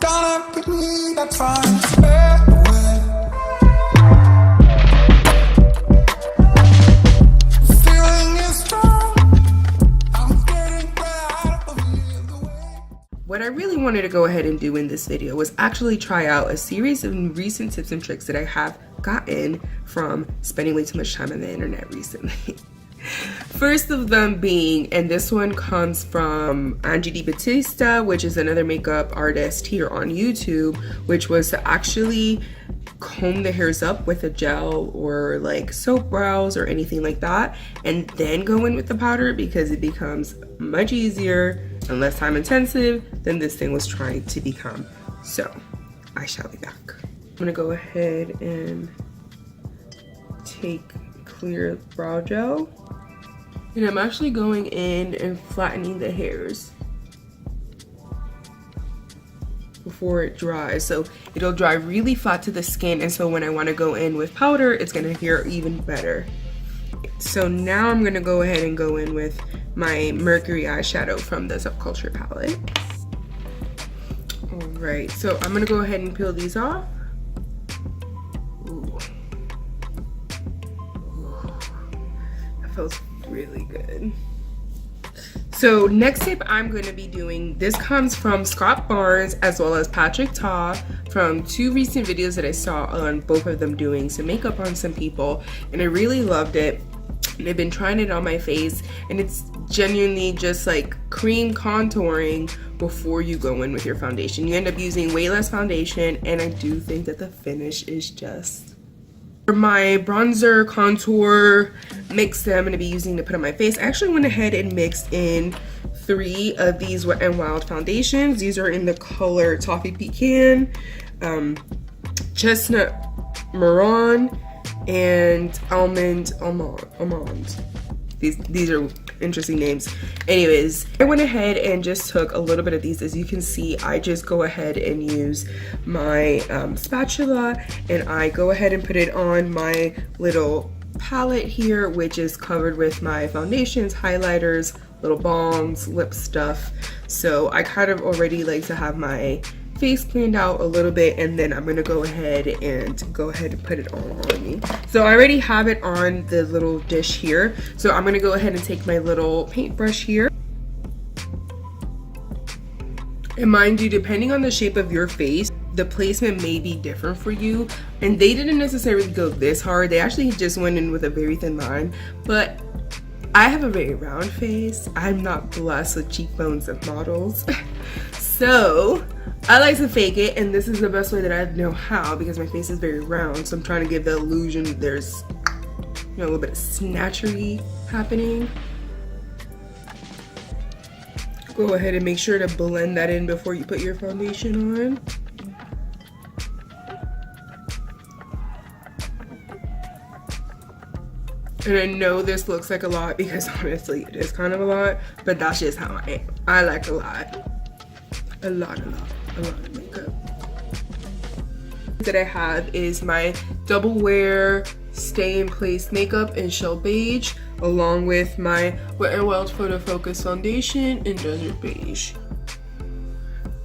gonna pick me, that's fine. Stay away. Feeling is strong. I'm getting out of here the way. What I really wanted to go ahead and do in this video was actually try out a series of recent tips and tricks that I have gotten from spending way too much time on the internet recently. First of them being, and this one comes from Angie Di Battista, which is another makeup artist here on YouTube, which was to actually comb the hairs up with a gel or like soap brows or anything like that, and then go in with the powder because it becomes much easier and less time intensive than this thing was trying to become. So I shall be back. I'm gonna go ahead and take clear brow gel, and I'm actually going in and flattening the hairs before it dries, so it'll dry really flat to the skin, and so when I want to go in with powder, it's gonna adhere even better. So now I'm gonna go ahead and go in with my Mercury eyeshadow from the Subculture palette. All right, so I'm gonna go ahead and peel these off. Ooh. That feels really good. So next tip I'm going to be doing, this comes from Scott Barnes as well as Patrick Ta, from two recent videos that I saw on both of them doing some makeup on some people, and I really loved it. And I've been trying it on my face, and it's genuinely just like cream contouring before you go in with your foundation. You end up using way less foundation, and I do think that the finish is just... For my bronzer contour mix that I'm going to be using to put on my face, I actually went ahead and mixed in 3 of these Wet n Wild foundations. These are in the color Toffee Pecan, Chestnut Merron, and Amond. These are interesting names. Anyways, I went ahead and just took a little bit of these. As you can see, I just go ahead and use my spatula, and I go ahead and put it on my little palette here, which is covered with my foundations, highlighters, little balms, lip stuff. So I kind of already like to have my face planned out a little bit, and then I'm gonna go ahead and put it all on me. So I already have it on the little dish here, so I'm gonna go ahead and take my little paintbrush here. And mind you, depending on the shape of your face, the placement may be different for you, and they didn't necessarily go this hard. They actually just went in with a very thin line, but I have a very round face. I'm not blessed with cheekbones of models. So I like to fake it, and this is the best way that I know how, because my face is very round, so I'm trying to give the illusion that there's, you know, a little bit of snatchery happening. Go ahead and make sure to blend that in before you put your foundation on. And I know this looks like a lot because honestly it is kind of a lot, but that's just how I am. I like a lot. A lot of makeup. That I have is my Double Wear Stay in Place makeup in Shell Beige, along with my Wet n Wild Photo Focus foundation in Desert Beige.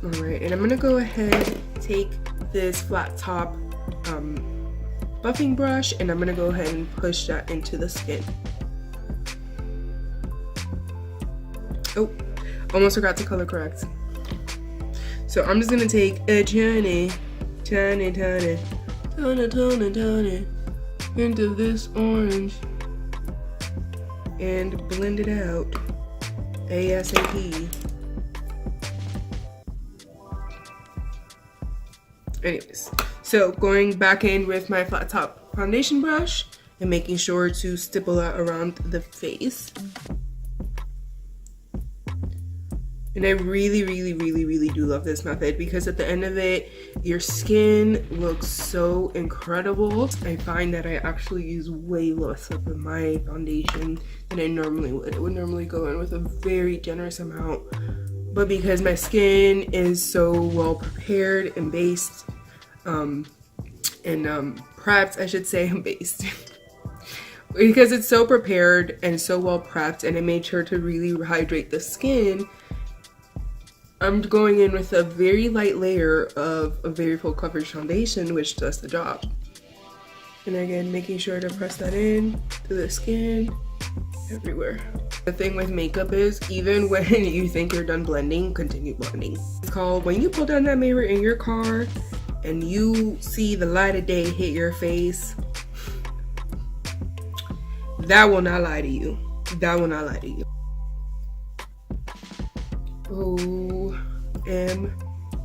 Alright, and I'm gonna go ahead, take this flat top buffing brush, and I'm gonna go ahead and push that into the skin. Oh, almost forgot to color correct. So I'm just gonna take a tiny into this orange and blend it out ASAP. Anyways, so going back in with my flat top foundation brush and making sure to stipple that around the face. And I really do love this method, because at the end of it, your skin looks so incredible. I find that I actually use way less of my foundation than I normally would. I would normally go in with a very generous amount, but because my skin is so well prepared and based, prepped, I should say, based. Because it's so prepared and so well prepped, and I made sure to really hydrate the skin, I'm going in with a very light layer of a very full coverage foundation, which does the job. And again, making sure to press that in to the skin, everywhere. The thing with makeup is, even when you think you're done blending, continue blending. It's called when you pull down that mirror in your car and you see the light of day hit your face. That will not lie to you. That will not lie to you.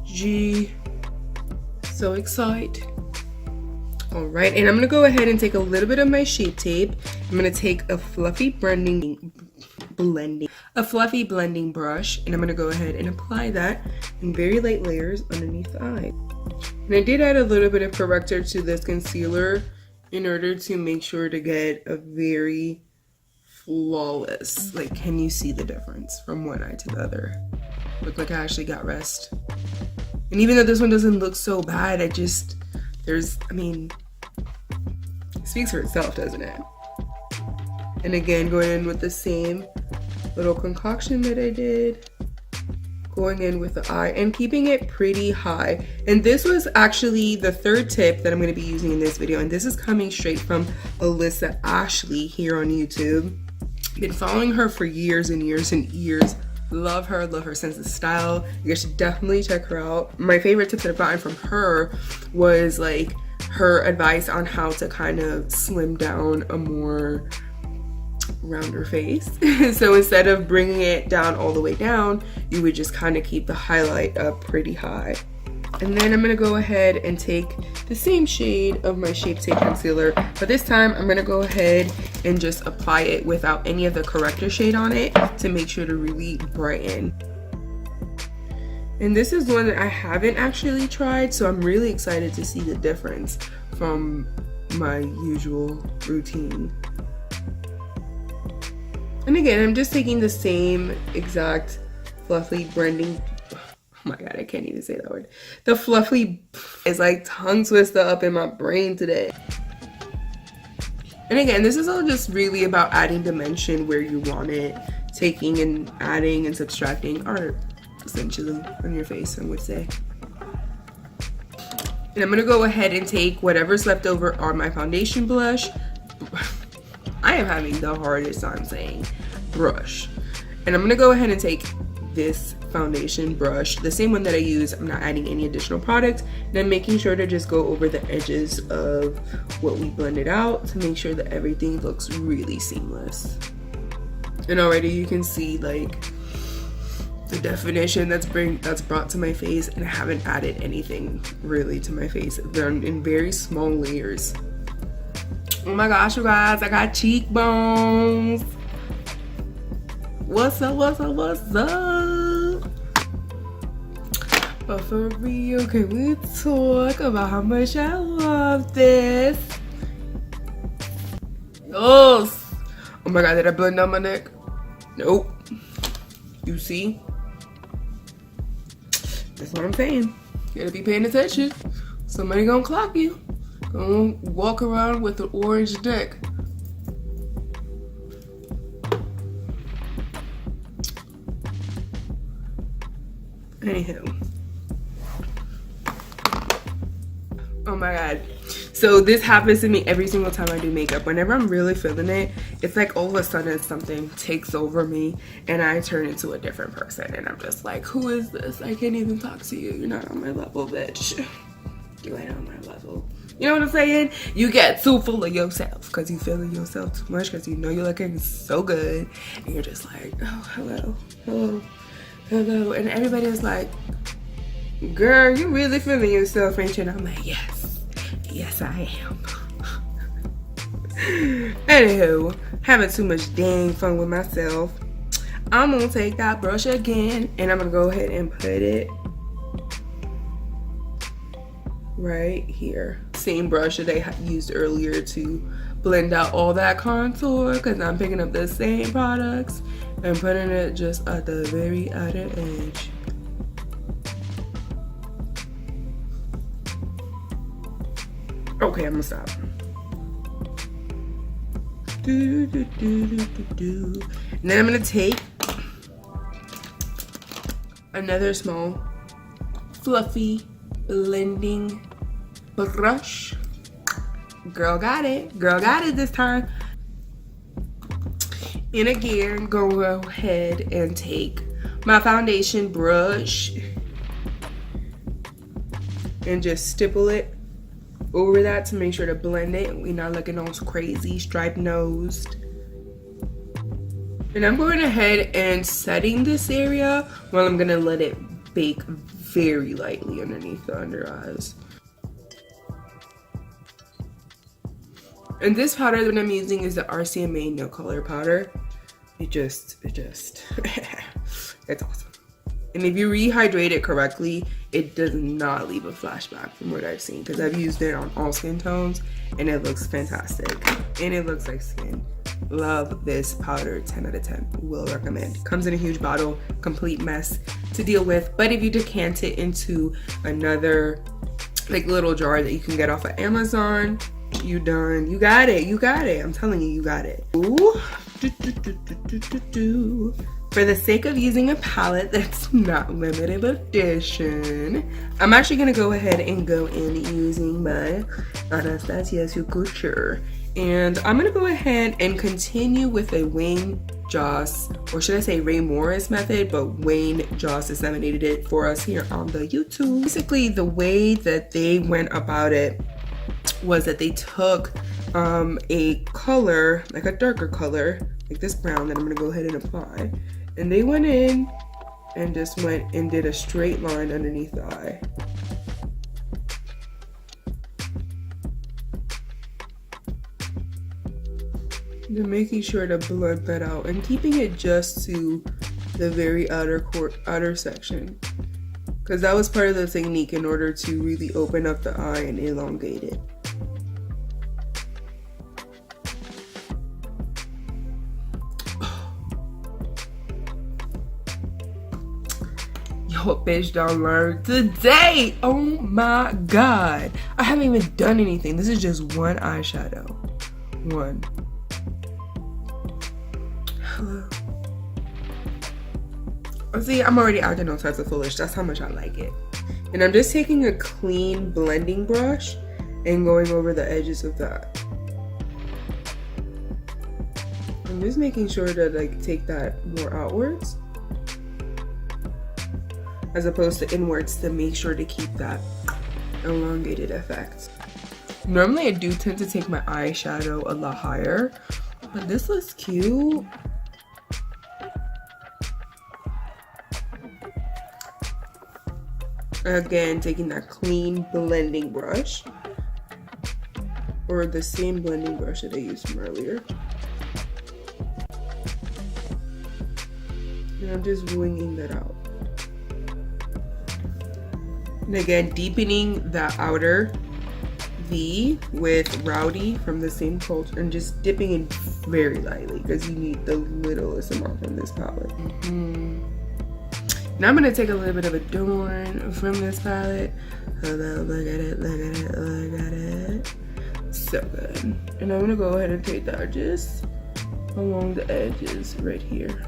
OMG. So excited. Alright, and I'm going to go ahead and take a little bit of my Shape Tape. I'm going to take a fluffy blending brush, and I'm going to go ahead and apply that in very light layers underneath the eye. And I did add a little bit of corrector to this concealer in order to make sure to get a very flawless, like, can you see the difference from one eye to the other? Look like I actually got rest. And even though this one doesn't look so bad, it speaks for itself, doesn't it? And again, going in with the same little concoction that I did, going in with the eye and keeping it pretty high. And this was actually the third tip that I'm going to be using in this video, and this is coming straight from Alissa Ashley here on YouTube. Been following her for years and years and years. Love her sense of style. You guys should definitely check her out. My favorite tip that I've gotten from her was like her advice on how to kind of slim down a more rounder face. So instead of bringing it down all the way down, you would just kind of keep the highlight up pretty high. And then I'm going to go ahead and take the same shade of my Shape Tape concealer, but this time I'm going to go ahead and just apply it without any of the corrector shade on it to make sure to really brighten. And this is one that I haven't actually tried, so I'm really excited to see the difference from my usual routine. And again, I'm just taking the same exact fluffy blending. Oh my god, I can't even say that word. The fluffy is like tongue twister up in my brain today. And again, this is all just really about adding dimension where you want it. Taking and adding and subtracting art, essentially, on your face, I would say. And I'm going to go ahead and take whatever's left over on my foundation blush. I am having the hardest time saying brush. And I'm going to go ahead and take this foundation brush, the same one that I use. I'm not adding any additional product, and I'm making sure to just go over the edges of what we blended out to make sure that everything looks really seamless. And already you can see like the definition that's brought to my face, and I haven't added anything really to my face. They're in very small layers. Oh my gosh, you guys, I got cheekbones. What's up, what's up, what's up? But for real, can we talk about how much I love this? Oh my god, did I blend down my neck? Nope. You see? That's what I'm saying. You gotta be paying attention. Somebody gonna clock you. Gonna walk around with an orange neck. Anywho. Oh my god. So this happens to me every single time I do makeup. Whenever I'm really feeling it, it's like all of a sudden something takes over me and I turn into a different person. And I'm just like, who is this? I can't even talk to you. You're not on my level, bitch. You ain't on my level. You know what I'm saying? You get too full of yourself because you feeling yourself too much because you know you're looking so good. And you're just like, oh, hello, hello, hello. And everybody's like, girl, you really feeling yourself, ain't you? And I'm like, yes. Yes, I am. Anywho, having too much dang fun with myself. I'm gonna take that brush again and I'm gonna go ahead and put it right here. Same brush that I used earlier to blend out all that contour, because I'm picking up the same products and putting it just at the very outer edge. Okay, I'm gonna stop. And then I'm gonna take another small fluffy blending brush. Girl got it this time. And again, go ahead and take my foundation brush and just stipple it over that to make sure to blend it. We're not looking all crazy, striped nosed. And I'm going ahead and setting this area while I'm gonna let it bake very lightly underneath the under eyes. And this powder that I'm using is the RCMA No Color Powder. It just, it's awesome. And if you rehydrate it correctly, it does not leave a flashback from what I've seen, because I've used it on all skin tones and it looks fantastic. And it looks like skin. Love this powder, 10 out of 10. Will recommend. Comes in a huge bottle, complete mess to deal with. But if you decant it into another like little jar that you can get off of Amazon, you done. You got it. You got it. I'm telling you, you got it. Ooh. For the sake of using a palette that's not limited edition, I'm actually gonna go ahead and go in using my Anastasia subculture, and I'm gonna go ahead and continue with a Wayne Joss, or should I say Ray Morris method, but Wayne Joss disseminated it for us here on the YouTube. Basically, the way that they went about it was that they took a color, like a darker color, like this brown that I'm gonna go ahead and apply, and they went in and just went and did a straight line underneath the eye. Then making sure to blend that out and keeping it just to the very outer section, because that was part of the technique in order to really open up the eye and elongate it. What bitch don't learn today? Oh my god, I haven't even done anything. This is just one eyeshadow. One. Hello. See, I'm already acting all types of foolish. That's how much I like it. And I'm just taking a clean blending brush and going over the edges of that. I'm just making sure to like take that more outwards as opposed to inwards, to make sure to keep that elongated effect. Normally I do tend to take my eyeshadow a lot higher, but this looks cute. Again, taking that clean blending brush, or the same blending brush that I used from earlier. And I'm just winging that out. And again, deepening the outer V with Rowdy from the same culture, and just dipping in very lightly because you need the littlest amount from this palette. Now I'm gonna take a little bit of adorn from this palette. Hello, look at it, look at it, look at it. So good. And I'm gonna go ahead and take that just along the edges right here.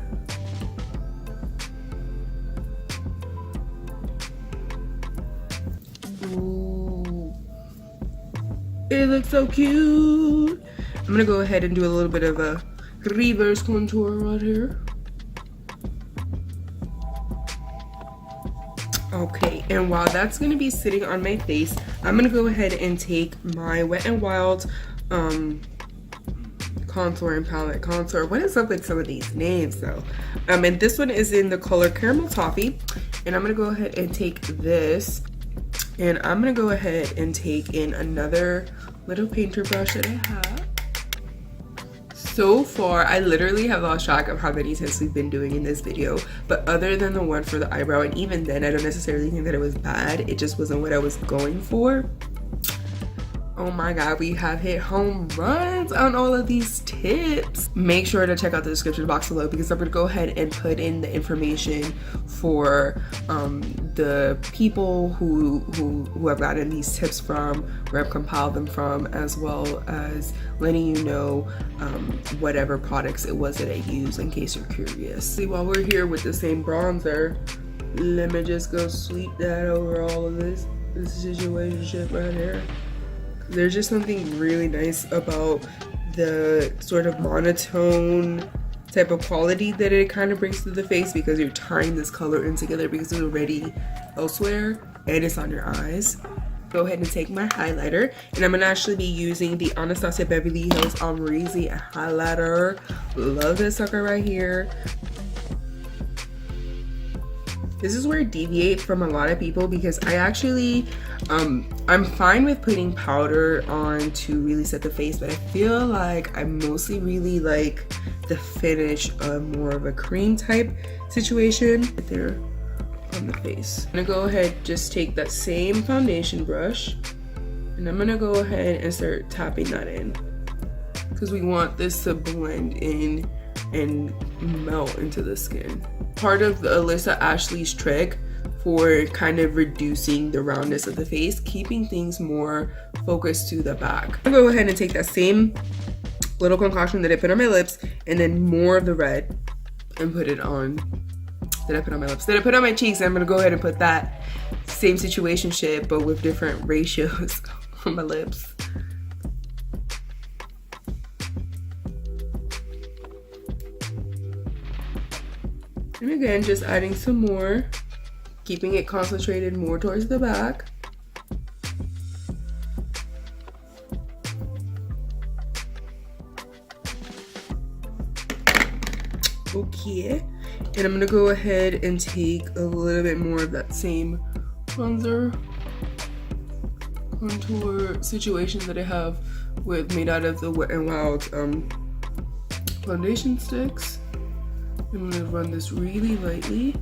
Ooh. It looks so cute. I'm gonna go ahead and do a little bit of a reverse contour right here. Okay, and while that's gonna be sitting on my face, I'm gonna go ahead and take my Wet n Wild contouring palette. Contour, what is up with some of these names though? And this one is in the color Caramel Toffee, and I'm gonna go ahead and take this, and I'm gonna go ahead and take in another little painter brush that I have. So far, I literally have lost track of how many tips we've been doing in this video, but other than the one for the eyebrow, and even then I don't necessarily think that it was bad, it just wasn't what I was going for. Oh my god, we have hit home runs on all of these tips. Make sure to check out the description box below, because I'm gonna go ahead and put in the information for the people who have gotten these tips from, where I've compiled them from, as well as letting you know whatever products it was that I used in case you're curious. See, while we're here with the same bronzer, Let me just go sweep that over all of this situation right here. There's just something really nice about the sort of monotone type of quality that it kind of brings to the face, because you're tying this color in together because it's already elsewhere and it's on your eyes. Go ahead and take my highlighter, and I'm gonna actually be using the Anastasia Beverly Hills Amrezy highlighter. Love this sucker right here. This is where I deviate from a lot of people, because I actually, I'm fine with putting powder on to really set the face, but I feel like I mostly really like the finish of more of a cream type situation right there on the face. I'm gonna go ahead, just take that same foundation brush, and I'm gonna go ahead and start tapping that in, because we want this to blend in and melt into the skin. Part of the Alissa Ashley's trick for kind of reducing the roundness of the face, keeping things more focused to the back. I'm gonna go ahead and take that same little concoction that I put on my lips, and then more of the red, and put it on, that I put on my lips, that I put on my cheeks. And I'm gonna go ahead and put that same situation shit, but with different ratios on my lips. And again, just adding some more, keeping it concentrated more towards the back. Okay, and I'm gonna go ahead and take a little bit more of that same contour situation that I have made out of the Wet n Wild foundation sticks. I'm gonna run this really lightly.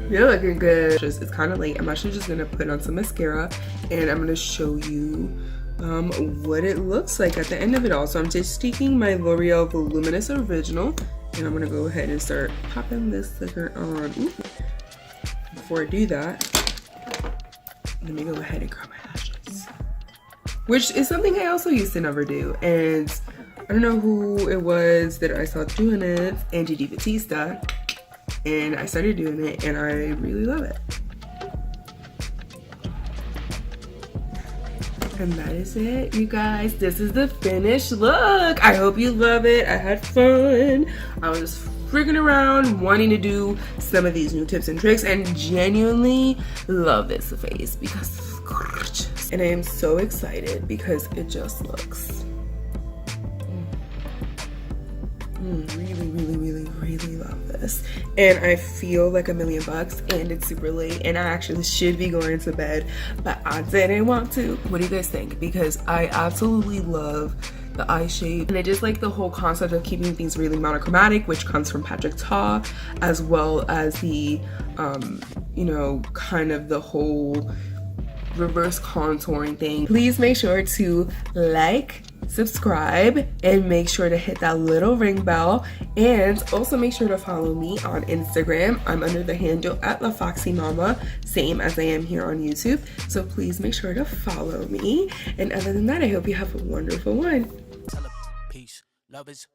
You're looking good. It's kind of late. I'm actually just gonna put on some mascara, and I'm gonna show you what it looks like at the end of it all. So I'm just taking my L'Oreal Voluminous Original, and I'm gonna go ahead and start popping this sucker on. Ooh. Before I do that, let me go ahead and curl my lashes, which is something I also used to never do. And I don't know who it was that I saw doing it, Angie Di Battista, and I started doing it, and I really love it. And that is it, you guys. This is the finished look. I hope you love it. I had fun. I was just freaking around wanting to do some of these new tips and tricks, and genuinely love this face because it's gorgeous. And I am so excited because it just looks really love this. And I feel like $1,000,000, and it's super late, and I actually should be going to bed, but I didn't want to. What do you guys think? Because I absolutely love the eye shape, and I just like the whole concept of keeping things really monochromatic, which comes from Patrick Ta, as well as the you know, kind of the whole reverse contouring thing. Please make sure to like, subscribe, and make sure to hit that little ring bell, and also make sure to follow me on Instagram. I'm under the handle @LaFoxyMama, same as I am here on YouTube, so please make sure to follow me. And other than that, I hope you have a wonderful one. Peace, love is